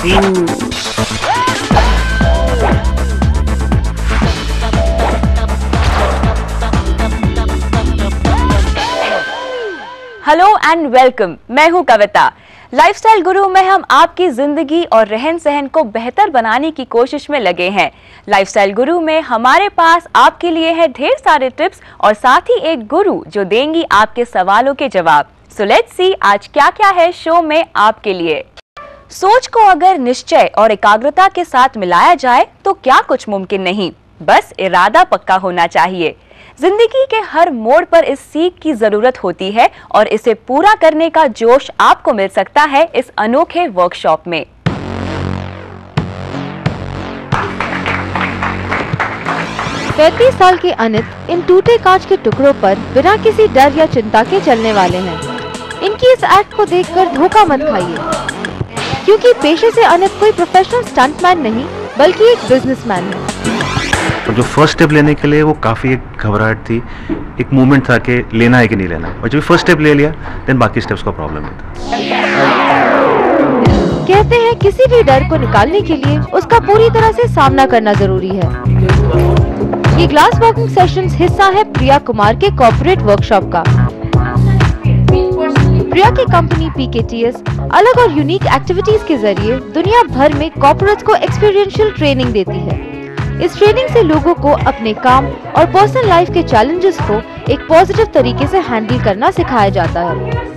Hello and welcome, मैं हूं कविता। Lifestyle गुरु में हम आपकी जिंदगी और रहन सहन को बेहतर बनाने की कोशिश में लगे हैं। लाइफस्टाइल गुरु में हमारे पास आपके लिए है ढेर सारे टिप्स और साथ ही एक गुरु जो देंगी आपके सवालों के जवाब। सो लेट्स सी आज क्या क्या है शो में आपके लिए। सोच को अगर निश्चय और एकाग्रता के साथ मिलाया जाए तो क्या कुछ मुमकिन नहीं, बस इरादा पक्का होना चाहिए। जिंदगी के हर मोड़ पर इस सीख की जरूरत होती है और इसे पूरा करने का जोश आपको मिल सकता है इस अनोखे वर्कशॉप में। पैंतीस साल के अनित इन टूटे कांच के टुकड़ों पर बिना किसी डर या चिंता के चलने वाले हैं। इनकी इस एक्ट को देखकर धोखा मत खाइए, क्योंकि पेशे से अनित कोई प्रोफेशनल स्टंटमैन नहीं बल्कि एक बिजनेसमैन है। और जो फर्स्ट स्टेप लेने के लिए वो काफ़ी एक घबराहट थी, एक मूवमेंट था कि लेना है कि नहीं लेना है, और जब फर्स्ट स्टेप ले लिया देन बाकी स्टेप्स का प्रॉब्लम नहीं था। कहते हैं किसी भी डर को निकालने के लिए उसका पूरी तरह से सामना करना जरूरी है। ये ग्लास वॉकिंग सेशंस हिस्सा है प्रिया कुमार के कॉर्पोरेट वर्कशॉप का। प्रिया की कंपनी PKTS अलग और यूनिक एक्टिविटीज के जरिए दुनिया भर में कॉर्पोरेट्स को एक्सपीरियंशियल ट्रेनिंग देती है। इस ट्रेनिंग से लोगों को अपने काम और पर्सनल लाइफ के चैलेंजेस को एक पॉजिटिव तरीके से हैंडल करना सिखाया जाता है।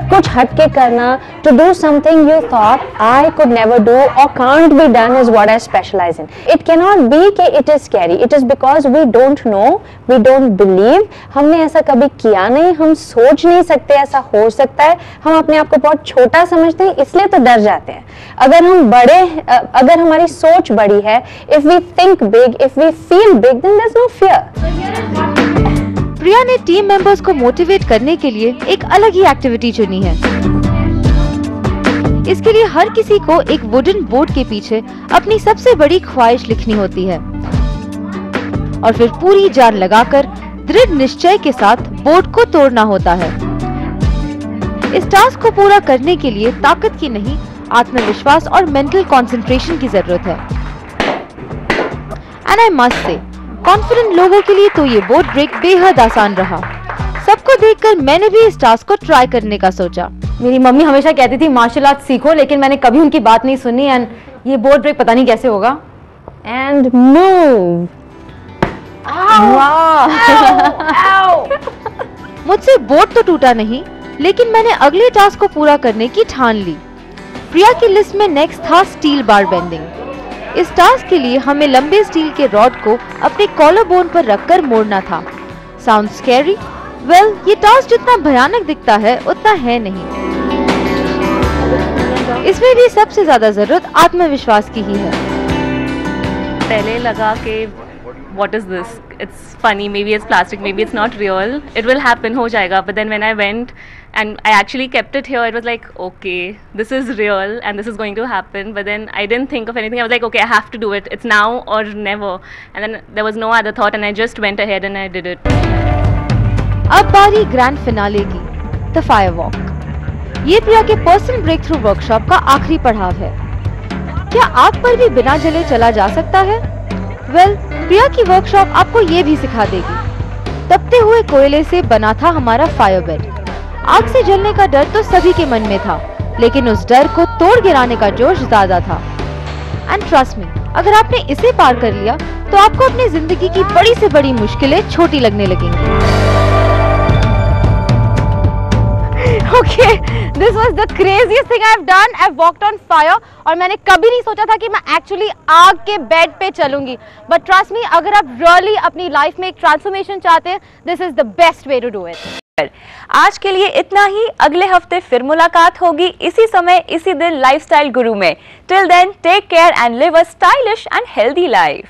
कुछ हटके करना, to do something you thought I could never do or can't be done is what I specialize in. It cannot be कि it is scary. It is because we don't know, we don't believe. हमने ऐसा कभी किया नहीं, हम सोच नहीं सकते ऐसा हो सकता है। हम अपने आप को बहुत छोटा समझते हैं, इसलिए तो डर जाते हैं। अगर हम बड़े, अगर हमारी सोच बड़ी है, if we think big, if we feel big, then there's no fear. प्रिया ने टीम मेंबर्स को मोटिवेट करने के लिए एक अलग ही एक्टिविटी चुनी है। इसके लिए हर किसी को एक वुडन बोर्ड के पीछे अपनी सबसे बड़ी ख्वाहिश लिखनी होती है और फिर पूरी जान लगाकर दृढ़ निश्चय के साथ बोर्ड को तोड़ना होता है। इस टास्क को पूरा करने के लिए ताकत की नहीं, आत्मविश्वास और मेंटल कंसंट्रेशन की जरूरत है। And I must say confident लोगों के लिए तो ये बोर्ड ब्रेक बेहद आसान रहा। सबको देखकर मैंने भी इस टास्क को ट्राई करने का सोचा। मेरी मम्मी हमेशा कहती थी मार्शल आर्ट सीखो, लेकिन मैंने कभी उनकी बात नहीं सुनी। एंड ये बोर्ड ब्रेक पता नहीं कैसे होगा। And move. मुझसे बोर्ड तो टूटा नहीं, लेकिन मैंने अगले टास्क को पूरा करने की ठान ली। प्रिया की लिस्ट में नेक्स्ट था स्टील बार बेंडिंग। इस टास्क के लिए हमें लंबे स्टील के रॉड को अपने कॉलर बोन पर रखकर मोड़ना था। Sound scary? वेल, ये टास्क जितना भयानक दिखता है उतना है नहीं। इसमें भी सबसे ज्यादा जरूरत आत्मविश्वास की ही है। पहले लगा कि what is this? It's funny, maybe it's plastic, maybe it's not real. It will happen, हो जाएगा. But then when I went and I actually kept it here, it was like, okay, this is real and this is going to happen. But then I didn't think of anything. I was like, okay, I have to do it. It's now or never. And then there was no other thought and I just went ahead and I did it. अब बारी grand finale की, the fire walk. ये प्रिया के personal break through workshop का आखिरी पड़ाव है। क्या आग पर भी बिना जले चला जा सकता है? वेल, प्रिया की वर्कशॉप आपको ये भी सिखा देगी। तपते हुए कोयले से बना था हमारा फायर बेड। आग से जलने का डर तो सभी के मन में था, लेकिन उस डर को तोड़ गिराने का जोश ज्यादा था। एंड ट्रस्ट मी, अगर आपने इसे पार कर लिया तो आपको अपनी जिंदगी की बड़ी से बड़ी मुश्किलें छोटी लगने लगेंगी। Okay, this was the craziest thing I've done. I've walked on fire और मैंने कभी नहीं सोचा था कि मैं एक्चुअली आग के बेड पे चलूंगी। But trust me, अगर आप really अपनी लाइफ में एक ट्रांसफॉर्मेशन चाहते हैं, this is the best way to do it. आज के लिए इतना ही। अगले हफ्ते फिर मुलाकात होगी इसी समय इसी दिन लाइफस्टाइल गुरु में। Till then, take care and live a stylish and healthy life.